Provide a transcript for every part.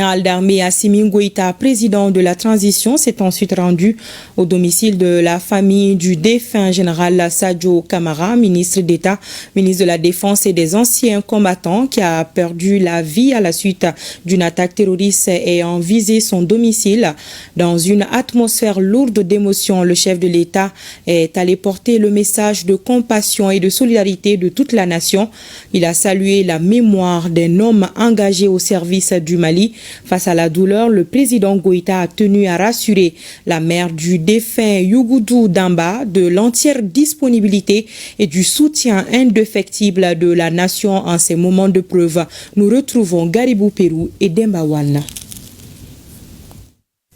Le général d'armée Assimi Goïta, président de la transition, s'est ensuite rendu au domicile de la famille du défunt général Sadio Camara, ministre d'État, ministre de la Défense et des anciens combattants, qui a perdu la vie à la suite d'une attaque terroriste ayant visé son domicile. Dans une atmosphère lourde d'émotion, le chef de l'État est allé porter le message de compassion et de solidarité de toute la nation. Il a salué la mémoire d'un homme engagé au service du Mali. Face à la douleur, le président Goïta a tenu à rassurer la mère du défunt Yougoudou Damba de l'entière disponibilité et du soutien indéfectible de la nation en ces moments de preuve. Nous retrouvons Garibou Pérou et Demba Wana.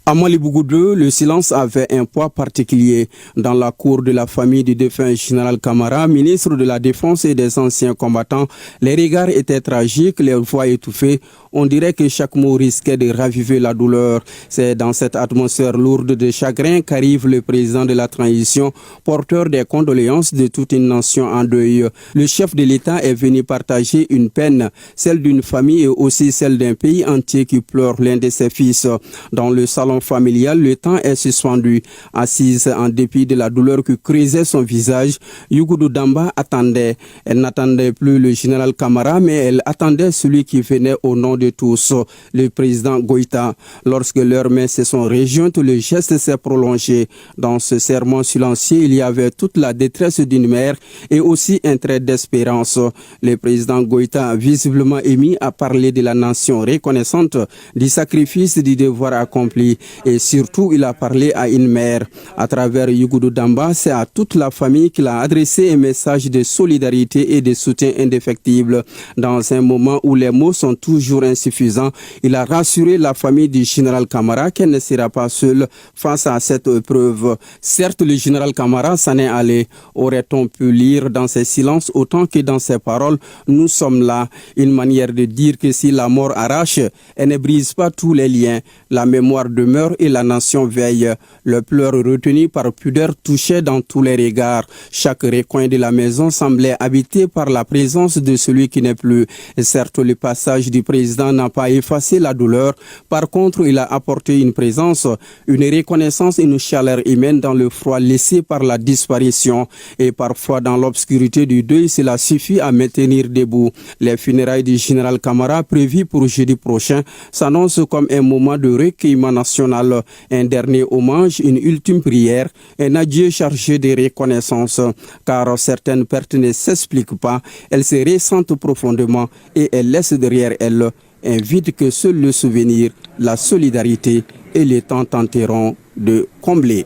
À Malibougou 2, le silence avait un poids particulier. Dans la cour de la famille du défunt général Camara, ministre de la Défense et des anciens combattants, les regards étaient tragiques, les voix étouffées. On dirait que chaque mot risquait de raviver la douleur. C'est dans cette atmosphère lourde de chagrin qu'arrive le président de la transition, porteur des condoléances de toute une nation en deuil. Le chef de l'État est venu partager une peine, celle d'une famille et aussi celle d'un pays entier qui pleure l'un de ses fils. Dans le salon familial, le temps est suspendu. Assise en dépit de la douleur qui creusait son visage, Yougoudou Damba attendait. Elle n'attendait plus le général Camara, mais elle attendait celui qui venait au nom de tous, le président Goïta. Lorsque leurs mains se sont rejointes, le geste s'est prolongé. Dans ce serment silencieux, il y avait toute la détresse d'une mère et aussi un trait d'espérance. Le président Goïta, visiblement ému, a parlé de la nation reconnaissante, du sacrifice, du devoir accompli. Et surtout, il a parlé à une mère. À travers Yougoudou Damba, c'est à toute la famille qu'il a adressé un message de solidarité et de soutien indéfectible. Dans un moment où les mots sont toujours insuffisants, il a rassuré la famille du général Camara qu'elle ne sera pas seule face à cette épreuve. Certes, le général Camara s'en est allé. Aurait-on pu lire dans ses silences autant que dans ses paroles, nous sommes là. Une manière de dire que si la mort arrache, elle ne brise pas tous les liens. La mémoire demeure et la nation veille. Le pleur retenu par pudeur touchait dans tous les regards. Chaque recoin de la maison semblait habité par la présence de celui qui n'est plus. Et certes, le passage du président n'a pas effacé la douleur. Par contre, il a apporté une présence, une reconnaissance, une chaleur humaine dans le froid laissé par la disparition. Et parfois, dans l'obscurité du deuil, cela suffit à maintenir debout. Les funérailles du général Camara, prévues pour jeudi prochain, s'annoncent comme un moment de recueillement national, un dernier hommage, une ultime prière, un adieu chargé de reconnaissance. Car certaines pertes ne s'expliquent pas, elles se ressentent profondément et elles laissent derrière elles un vide que seul le souvenir, la solidarité et le temps tenteront de combler.